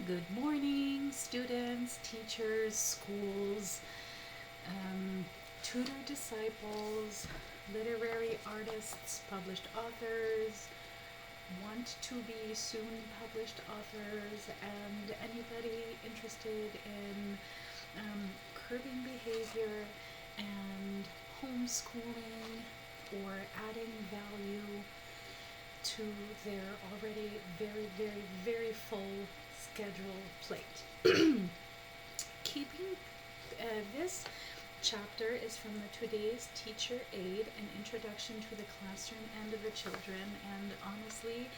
Good morning, students, teachers, schools, tutor disciples, literary artists, published authors, want to be soon published authors, and anybody interested in curbing behavior and homeschooling or adding value to their already very, very, very full schedule plate. Keeping this chapter is from the Today's Teacher Aid, an introduction to the classroom and the children, and honestly,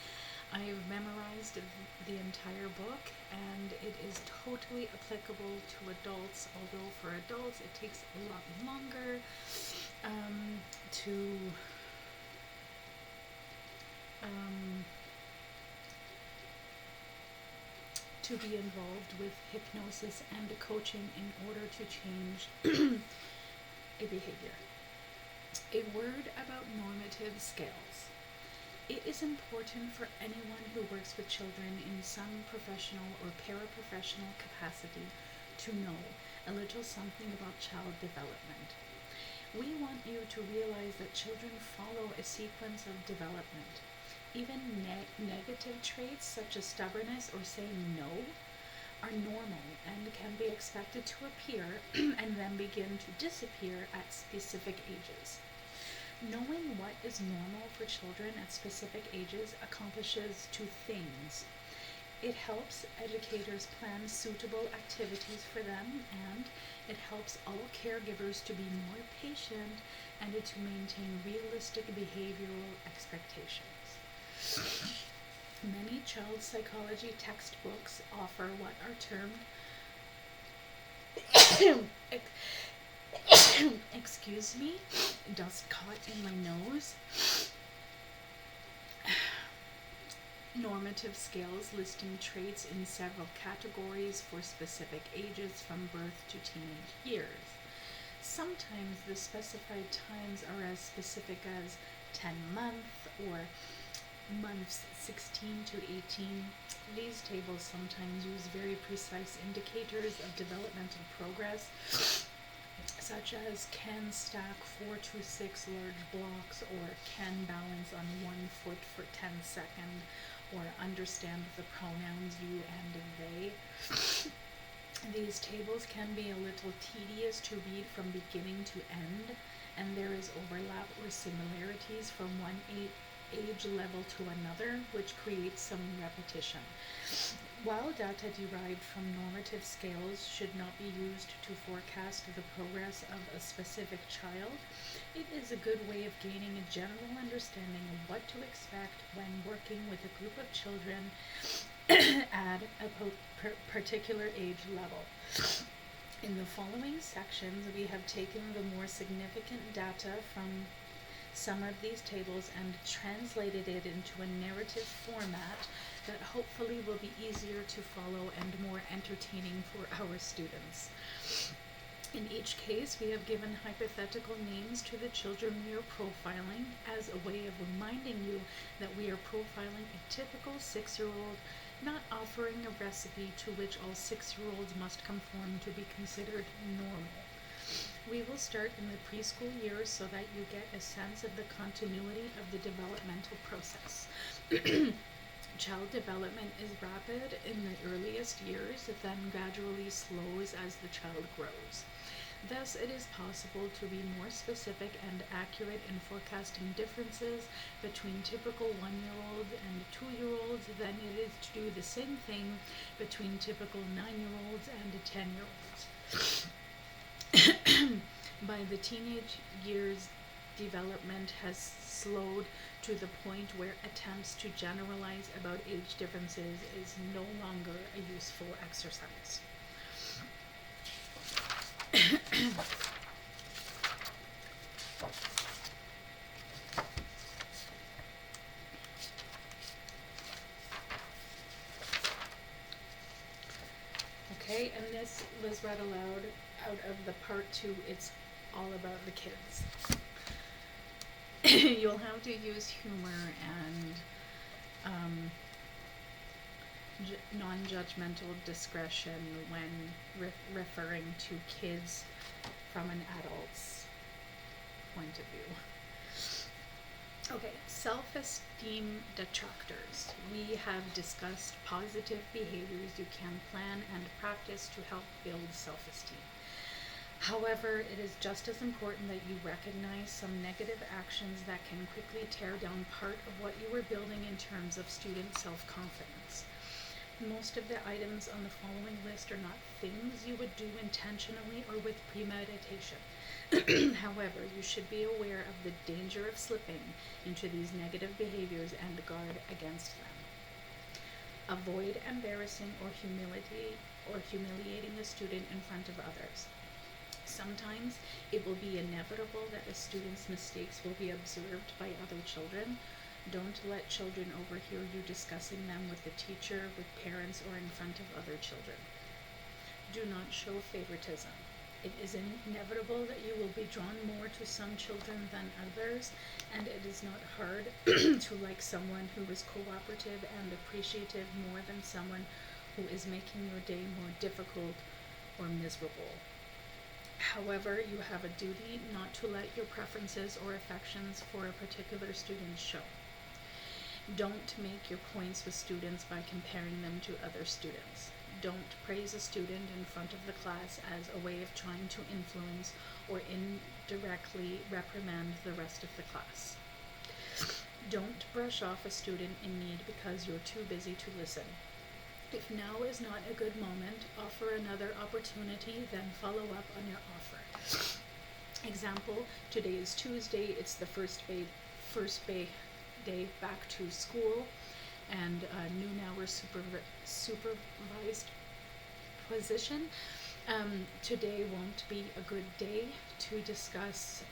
I've memorized the entire book and it is totally applicable to adults, although for adults it takes a lot longer to um, to be involved with hypnosis and coaching in order to change a behavior. A word about normative scales. It is important for anyone who works with children in some professional or paraprofessional capacity to know a little something about child development. We want you to realize that children follow a sequence of development. Even negative traits such as stubbornness or saying no are normal and can be expected to appear and then begin to disappear at specific ages. Knowing what is normal for children at specific ages accomplishes two things. It helps educators plan suitable activities for them, and it helps all caregivers to be more patient and to maintain realistic behavioral expectations. Many child psychology textbooks offer what are termed excuse me, dust caught in my nose. Normative scales listing traits in several categories for specific ages from birth to teenage years. Sometimes the specified times are as specific as 10 months or months 16 to 18. These tables sometimes use very precise indicators of developmental progress, such as can stack 4 to 6 large blocks, or can balance on 1 foot for 10 seconds, or understand the pronouns you and they. These tables can be a little tedious to read from beginning to end, and there is overlap or similarities from one age level to another, which creates some repetition. While data derived from normative scales should not be used to forecast the progress of a specific child, it is a good way of gaining a general understanding of what to expect when working with a group of children at a particular age level. In the following sections, we have taken the more significant data from some of these tables and translated it into a narrative format that hopefully will be easier to follow and more entertaining for our students. In each case, we have given hypothetical names to the children we are profiling as a way of reminding you that we are profiling a typical 6-year-old, not offering a recipe to which all 6-year-olds must conform to be considered normal. We will start in the preschool years so that you get a sense of the continuity of the developmental process. Child development is rapid in the earliest years, then gradually slows as the child grows. Thus, it is possible to be more specific and accurate in forecasting differences between typical 1-year-olds and 2-year-olds than it is to do the same thing between typical 9-year-olds and 10-year-olds. By the teenage years, development has slowed to the point where attempts to generalize about age differences is no longer a useful exercise. Okay, and this was read aloud out of the part 2, It's All About the Kids. You'll have to use humor and non-judgmental discretion when referring to kids from an adult's point of view. Okay, self-esteem detractors. We have discussed positive behaviors you can plan and practice to help build self-esteem. However, it is just as important that you recognize some negative actions that can quickly tear down part of what you were building in terms of student self-confidence. Most of the items on the following list are not things you would do intentionally or with premeditation. However, you should be aware of the danger of slipping into these negative behaviors and guard against them. Avoid embarrassing or humiliating a student in front of others. Sometimes it will be inevitable that a student's mistakes will be observed by other children. Don't let children overhear you discussing them with the teacher, with parents, or in front of other children. Do not show favoritism. It is inevitable that you will be drawn more to some children than others, and it is not hard to like someone who is cooperative and appreciative more than someone who is making your day more difficult or miserable. However, you have a duty not to let your preferences or affections for a particular student show. Don't make your points with students by comparing them to other students. Don't praise a student in front of the class as a way of trying to influence or indirectly reprimand the rest of the class. Don't brush off a student in need because you're too busy to listen. If now is not a good moment, offer another opportunity, then follow up on your offer. Example, today is Tuesday, it's the first day back to school, and a noon hour supervised position. Today won't be a good day to discuss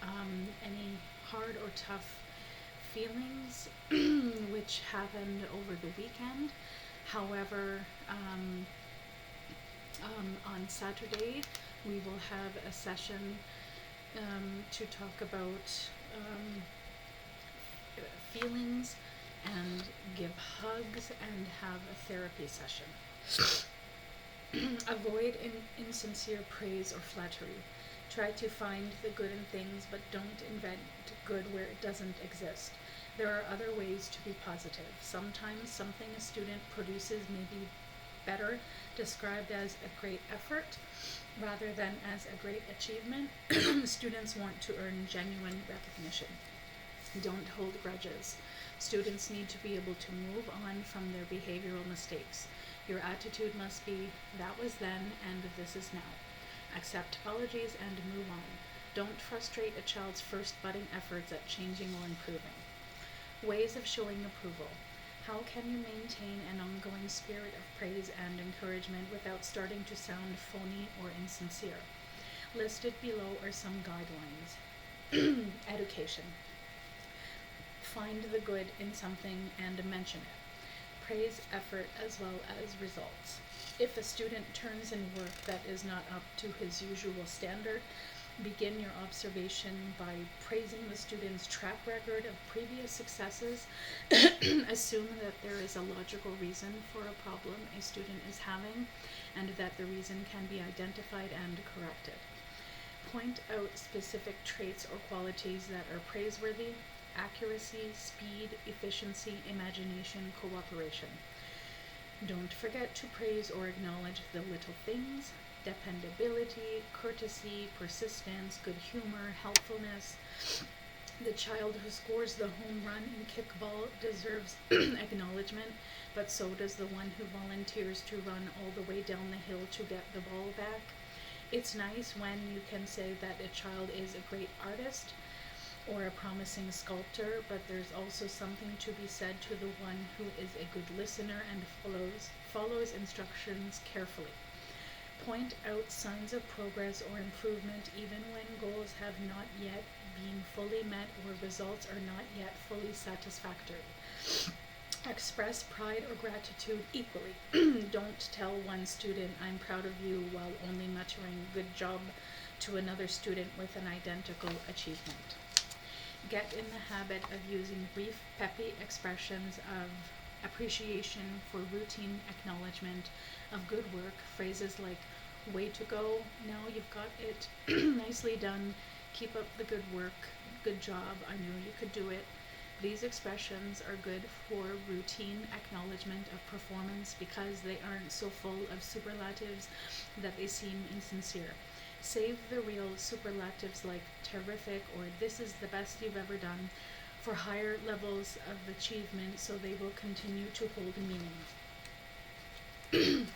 any hard or tough feelings which happened over the weekend. However, on Saturday we will have a session to talk about feelings and give hugs and have a therapy session. Avoid insincere praise or flattery. Try to find the good in things, but don't invent good where it doesn't exist. There are other ways to be positive. Sometimes something a student produces may be better described as a great effort rather than as a great achievement. Students want to earn genuine recognition. Don't hold grudges. Students need to be able to move on from their behavioral mistakes. Your attitude must be, that was then and this is now. Accept apologies and move on. Don't frustrate a child's first budding efforts at changing or improving. Ways of showing approval. How can you maintain an ongoing spirit of praise and encouragement without starting to sound phony or insincere? Listed below are some guidelines. Education. Find the good in something and mention it. Praise effort as well as results. If a student turns in work that is not up to his usual standard, begin your observation by praising the student's track record of previous successes. Assume that there is a logical reason for a problem a student is having and that the reason can be identified and corrected. Point out specific traits or qualities that are praiseworthy: accuracy, speed, efficiency, imagination, cooperation. Don't forget to praise or acknowledge the little things: dependability, courtesy, persistence, good humor, helpfulness. The child who scores the home run in kickball deserves acknowledgement, but so does the one who volunteers to run all the way down the hill to get the ball back. It's nice when you can say that a child is a great artist or a promising sculptor, but there's also something to be said to the one who is a good listener and follows instructions carefully. Point out signs of progress or improvement even when goals have not yet been fully met or results are not yet fully satisfactory. Express pride or gratitude equally. Don't tell one student, "I'm proud of you," while only muttering "good job" to another student with an identical achievement. Get in the habit of using brief, peppy expressions of appreciation for routine acknowledgement of good work, phrases like way to go, now you've got it, nicely done, keep up the good work, good job, I knew you could do it. These expressions are good for routine acknowledgement of performance because they aren't so full of superlatives that they seem insincere. Save the real superlatives like terrific or this is the best you've ever done for higher levels of achievement so they will continue to hold meaning.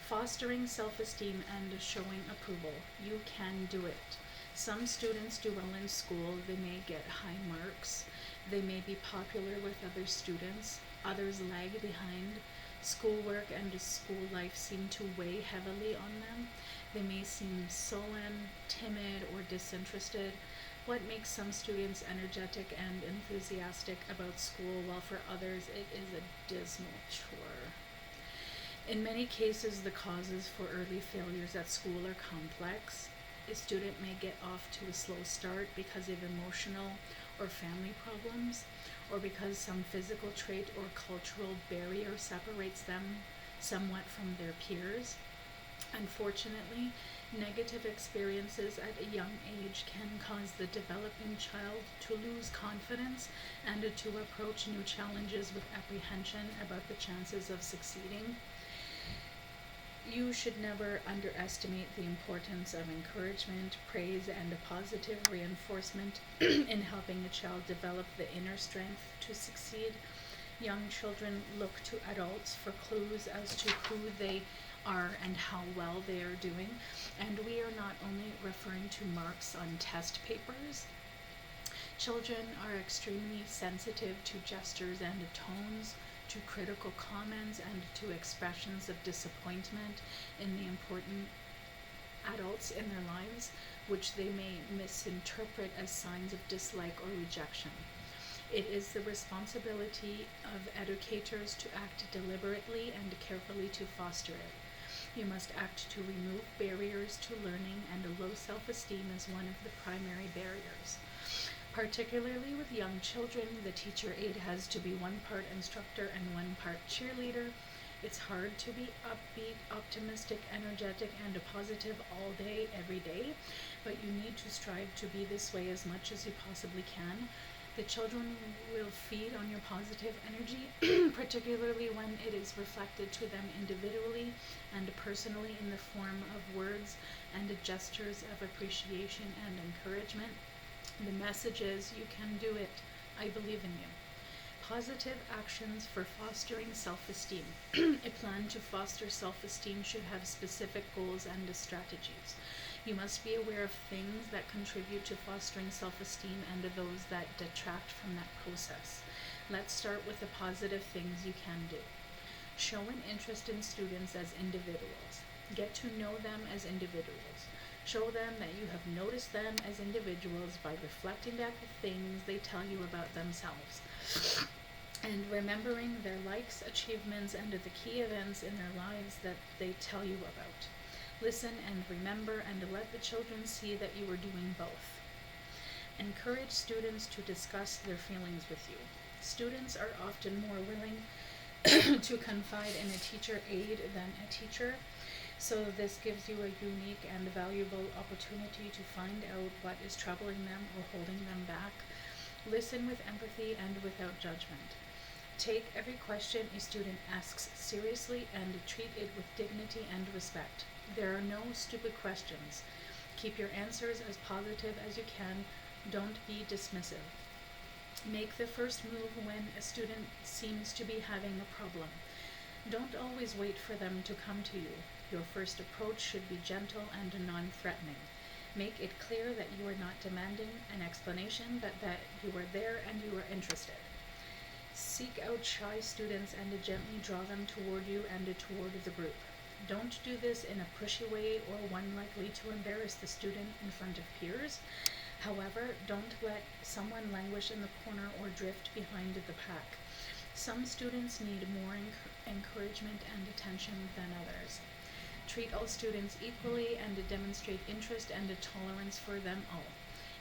Fostering self-esteem and showing approval. You can do it. Some students do well in school. They may get high marks. They may be popular with other students. Others lag behind. Schoolwork and school life seem to weigh heavily on them. They may seem sullen, timid, or disinterested. What makes some students energetic and enthusiastic about school, while for others it is a dismal chore. In many cases, the causes for early failures at school are complex. A student may get off to a slow start because of emotional or family problems, or because some physical trait or cultural barrier separates them somewhat from their peers. Unfortunately, negative experiences at a young age can cause the developing child to lose confidence and to approach new challenges with apprehension about the chances of succeeding. You should never underestimate the importance of encouragement, praise, and a positive reinforcement in helping a child develop the inner strength to succeed. Young children look to adults for clues as to who they are and how well they are doing, and we are not only referring to marks on test papers. Children are extremely sensitive to gestures and tones, to critical comments, and to expressions of disappointment in the important adults in their lives, which they may misinterpret as signs of dislike or rejection. It is the responsibility of educators to act deliberately and carefully to foster it. You must act to remove barriers to learning, and a low self-esteem is one of the primary barriers. Particularly with young children, the teacher aide has to be one part instructor and one part cheerleader. It's hard to be upbeat, optimistic, energetic, and positive all day, every day, but you need to strive to be this way as much as you possibly can. The children will feed on your positive energy, particularly when it is reflected to them individually and personally in the form of words and gestures of appreciation and encouragement. The message is, you can do it. I believe in you. Positive actions for fostering self-esteem. A plan to foster self-esteem should have specific goals and strategies. You must be aware of things that contribute to fostering self-esteem and those that detract from that process. Let's start with the positive things you can do. Show an interest in students as individuals. Get to know them as individuals. Show them that you have noticed them as individuals by reflecting back the things they tell you about themselves, and remembering their likes, achievements, and the key events in their lives that they tell you about. Listen and remember, and let the children see that you are doing both. Encourage students to discuss their feelings with you. Students are often more willing to confide in a teacher aide than a teacher. So this gives you a unique and valuable opportunity to find out what is troubling them or holding them back. Listen with empathy and without judgment. Take every question a student asks seriously and treat it with dignity and respect. There are no stupid questions. Keep your answers as positive as you can. Don't be dismissive. Make the first move when a student seems to be having a problem. Don't always wait for them to come to you. Your first approach should be gentle and non-threatening. Make it clear that you are not demanding an explanation, but that you are there and you are interested. Seek out shy students and gently draw them toward you and toward the group. Don't do this in a pushy way or one likely to embarrass the student in front of peers. However, don't let someone languish in the corner or drift behind the pack. Some students need more encouragement and attention than others. Treat all students equally and demonstrate interest and tolerance for them all.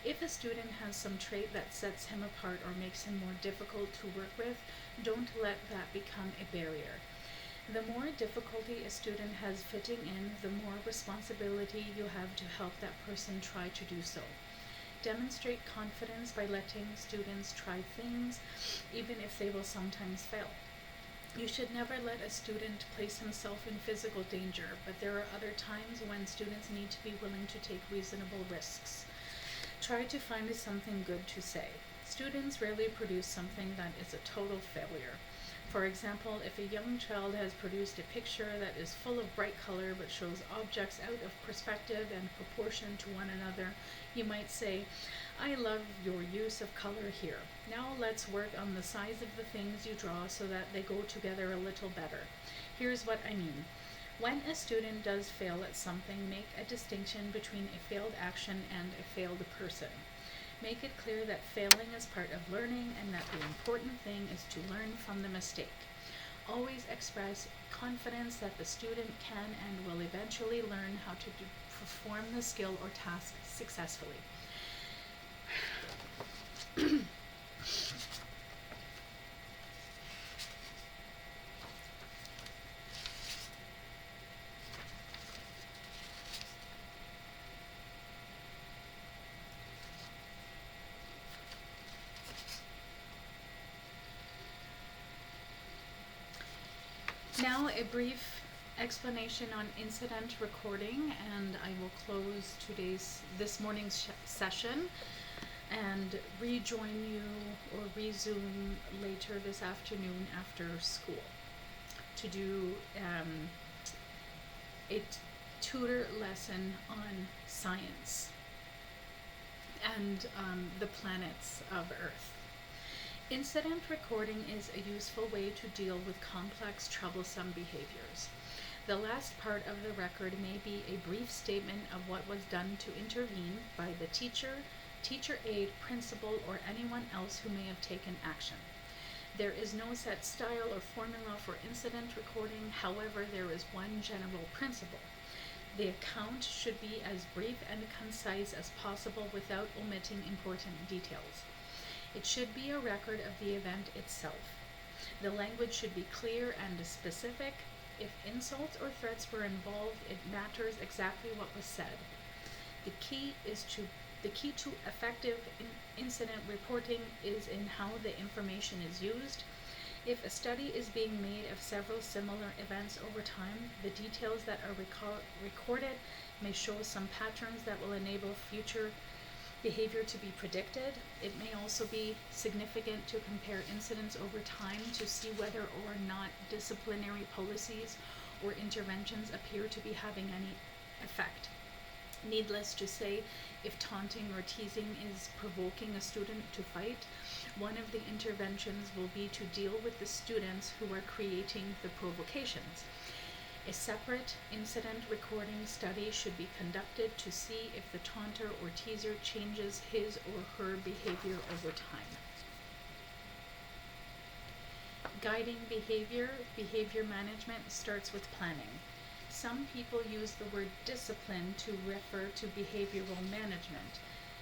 If a student has some trait that sets him apart or makes him more difficult to work with, don't let that become a barrier. The more difficulty a student has fitting in, the more responsibility you have to help that person try to do so. Demonstrate confidence by letting students try things, even if they will sometimes fail. You should never let a student place himself in physical danger, but there are other times when students need to be willing to take reasonable risks. Try to find something good to say. Students rarely produce something that is a total failure. For example, if a young child has produced a picture that is full of bright color but shows objects out of perspective and proportion to one another, you might say, "I love your use of color here. Now let's work on the size of the things you draw so that they go together a little better. Here's what I mean. When a student does fail at something, make a distinction between a failed action and a failed person. Make it clear that failing is part of learning and that the important thing is to learn from the mistake. Always express confidence that the student can and will eventually learn how to perform the skill or task successfully." Now a brief explanation on incident recording, and I will close this morning's session and rejoin you or resume later this afternoon after school to do a tutor lesson on science and the planets of Earth. Incident recording is a useful way to deal with complex, troublesome behaviors. The last part of the record may be a brief statement of what was done to intervene by the teacher, teacher aide, principal, or anyone else who may have taken action. There is no set style or formula for incident recording, however, there is one general principle. The account should be as brief and concise as possible without omitting important details. It should be a record of the event itself. The language should be clear and specific. If insults or threats were involved, it matters exactly what was said. The key to effective incident reporting is in how the information is used. If a study is being made of several similar events over time, the details that are recorded may show some patterns that will enable future behavior to be predicted. It may also be significant to compare incidents over time to see whether or not disciplinary policies or interventions appear to be having any effect. Needless to say, if taunting or teasing is provoking a student to fight, one of the interventions will be to deal with the students who are creating the provocations. A separate incident recording study should be conducted to see if the taunter or teaser changes his or her behavior over time. Guiding behavior management starts with planning. Some people use the word discipline to refer to behavioral management.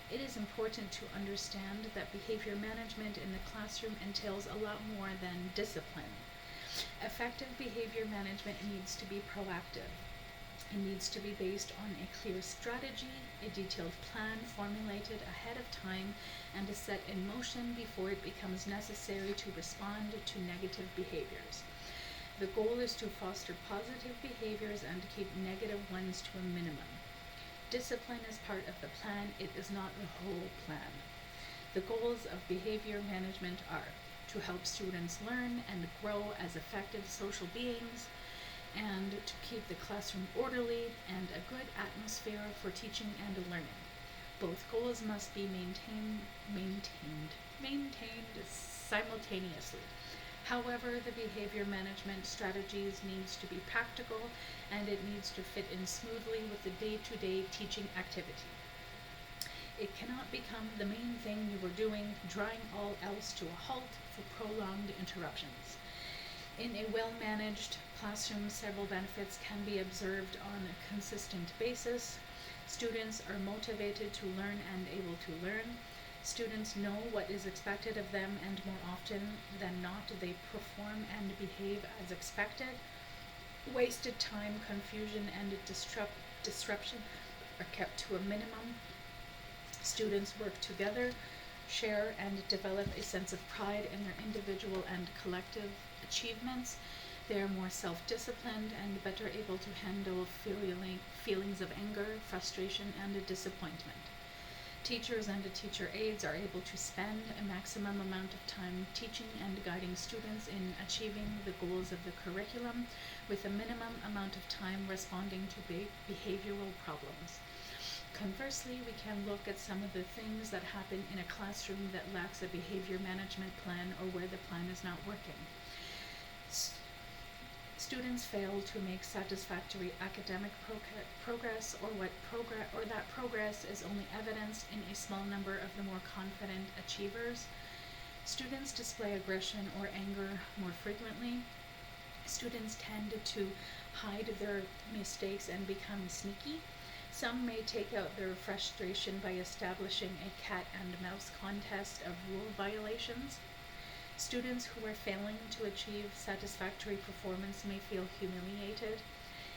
It is important to understand that behavior management in the classroom entails a lot more than discipline. Effective behavior management needs to be proactive. It needs to be based on a clear strategy, a detailed plan formulated ahead of time, and is set in motion before it becomes necessary to respond to negative behaviors. The goal is to foster positive behaviors and to keep negative ones to a minimum. Discipline is part of the plan, it is not the whole plan. The goals of behavior management are to help students learn and grow as effective social beings, and to keep the classroom orderly and a good atmosphere for teaching and learning. Both goals must be maintained simultaneously. However, the behavior management strategies needs to be practical and it needs to fit in smoothly with the day-to-day teaching activity. It cannot become the main thing you were doing, drawing all else to a halt for prolonged interruptions. In a well-managed classroom, several benefits can be observed on a consistent basis. Students are motivated to learn and able to learn. Students know what is expected of them, and more often than not, they perform and behave as expected. Wasted time, confusion, and disruption are kept to a minimum. Students work together, share, and develop a sense of pride in their individual and collective achievements. They are more self-disciplined and better able to handle feelings of anger, frustration, and disappointment. Teachers and teacher aides are able to spend a maximum amount of time teaching and guiding students in achieving the goals of the curriculum, with a minimum amount of time responding to behavioral problems. Conversely, we can look at some of the things that happen in a classroom that lacks a behavior management plan, or where the plan is not working. Students fail to make satisfactory academic progress, or that progress is only evidenced in a small number of the more confident achievers. Students display aggression or anger more frequently. Students tend to hide their mistakes and become sneaky. Some may take out their frustration by establishing a cat and mouse contest of rule violations. Students who are failing to achieve satisfactory performance may feel humiliated.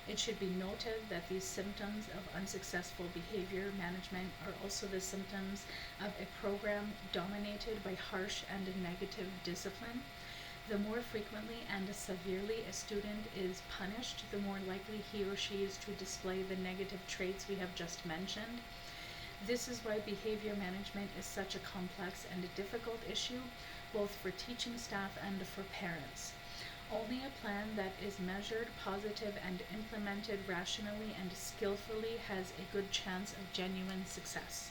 It should be noted that these symptoms of unsuccessful behavior management are also the symptoms of a program dominated by harsh and negative discipline. The more frequently and severely a student is punished, the more likely he or she is to display the negative traits we have just mentioned. This is why behavior management is such a complex and a difficult issue, both for teaching staff and for parents. Only a plan that is measured, positive, and implemented rationally and skillfully has a good chance of genuine success.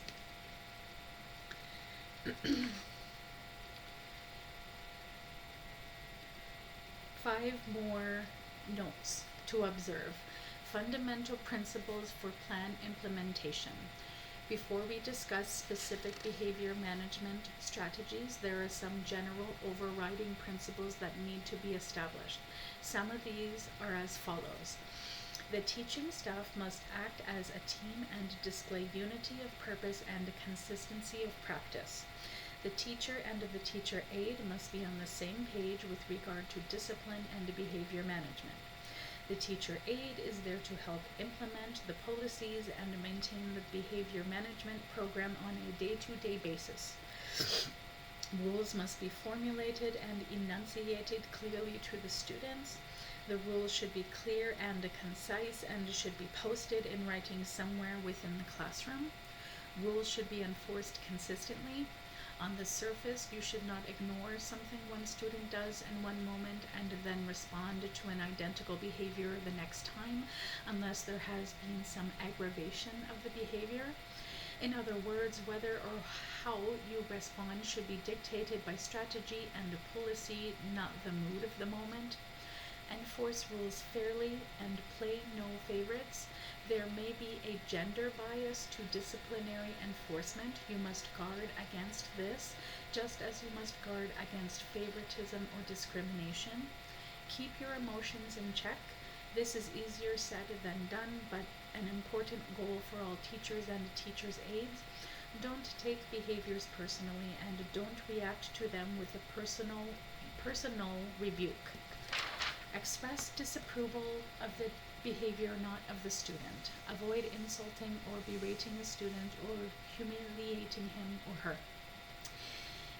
5 more notes to observe. Fundamental principles for plan implementation. Before we discuss specific behavior management strategies, there are some general overriding principles that need to be established. Some of these are as follows. The teaching staff must act as a team and display unity of purpose and consistency of practice. The teacher and the teacher aide must be on the same page with regard to discipline and behavior management. The teacher aide is there to help implement the policies and maintain the behavior management program on a day-to-day basis. Rules must be formulated and enunciated clearly to the students. The rules should be clear and concise and should be posted in writing somewhere within the classroom. Rules should be enforced consistently. On the surface, you should not ignore something one student does in one moment and then respond to an identical behavior the next time, unless there has been some aggravation of the behavior. In other words, whether or how you respond should be dictated by strategy and policy, not the mood of the moment. Enforce rules fairly and play no favorites. There may be a gender bias to disciplinary enforcement. You must guard against this, just as you must guard against favoritism or discrimination. Keep your emotions in check. This is easier said than done, but an important goal for all teachers and teachers' aides. Don't take behaviors personally, and don't react to them with a personal rebuke. Express disapproval of the behavior, not of the student. Avoid insulting or berating the student or humiliating him or her.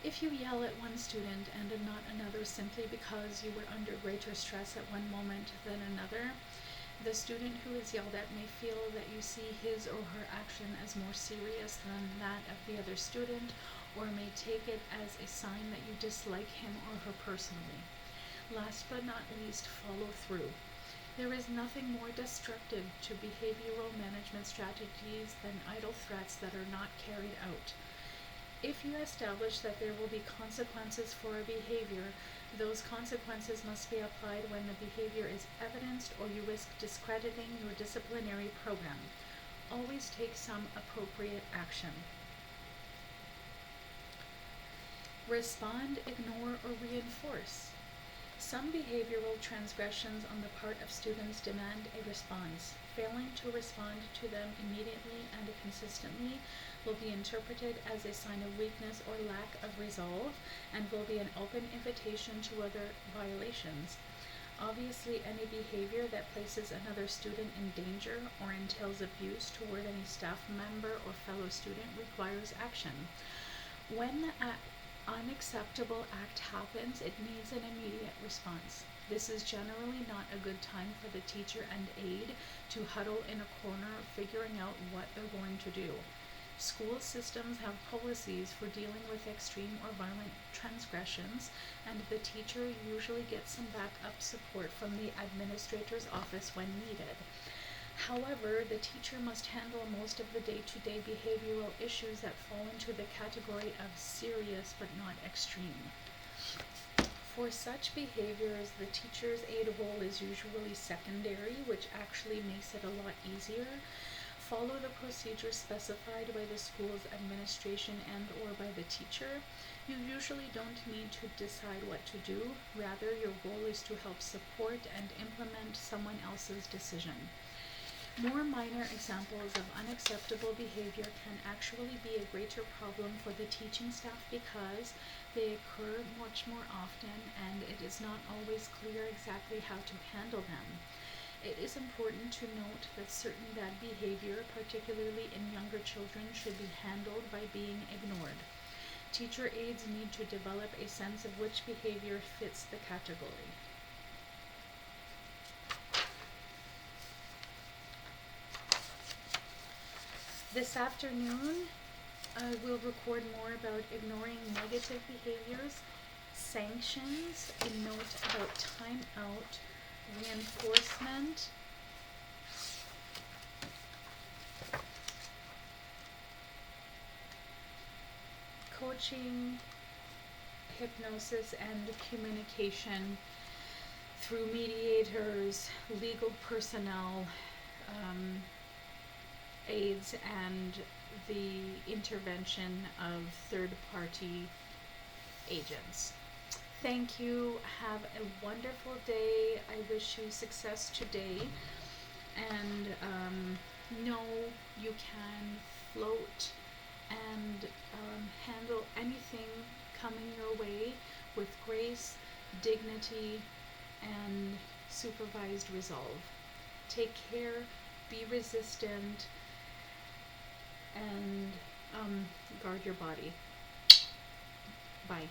If you yell at one student and not another simply because you were under greater stress at one moment than another, the student who is yelled at may feel that you see his or her action as more serious than that of the other student, or may take it as a sign that you dislike him or her personally. Last but not least, follow through. There is nothing more destructive to behavioral management strategies than idle threats that are not carried out. If you establish that there will be consequences for a behavior, those consequences must be applied when the behavior is evidenced or you risk discrediting your disciplinary program. Always take some appropriate action. Respond, ignore, or reinforce. Some behavioral transgressions on the part of students demand a response. Failing to respond to them immediately and consistently will be interpreted as a sign of weakness or lack of resolve and will be an open invitation to other violations. Obviously, any behavior that places another student in danger or entails abuse toward any staff member or fellow student requires action. When an unacceptable act happens, it needs an immediate response. This is generally not a good time for the teacher and aide to huddle in a corner figuring out what they're going to do. School systems have policies for dealing with extreme or violent transgressions, and the teacher usually gets some backup support from the administrator's office when needed. However, the teacher must handle most of the day-to-day behavioral issues that fall into the category of serious but not extreme. For such behaviors, the teacher's aide role is usually secondary, which actually makes it a lot easier. Follow the procedures specified by the school's administration and or by the teacher. You usually don't need to decide what to do. Rather, your role is to help support and implement someone else's decision. More minor examples of unacceptable behavior can actually be a greater problem for the teaching staff because they occur much more often and it is not always clear exactly how to handle them. It is important to note that certain bad behavior, particularly in younger children, should be handled by being ignored. Teacher aides need to develop a sense of which behavior fits the category. This afternoon, I will record more about ignoring negative behaviors, sanctions, a note about timeout, reinforcement, coaching, hypnosis, and communication through mediators, legal personnel, aides, and the intervention of third-party agents. Thank you. Have a wonderful day. I wish you success today. And know you can float and handle anything coming your way with grace, dignity, and supervised resolve. Take care, be resistant, and guard your body. Bye.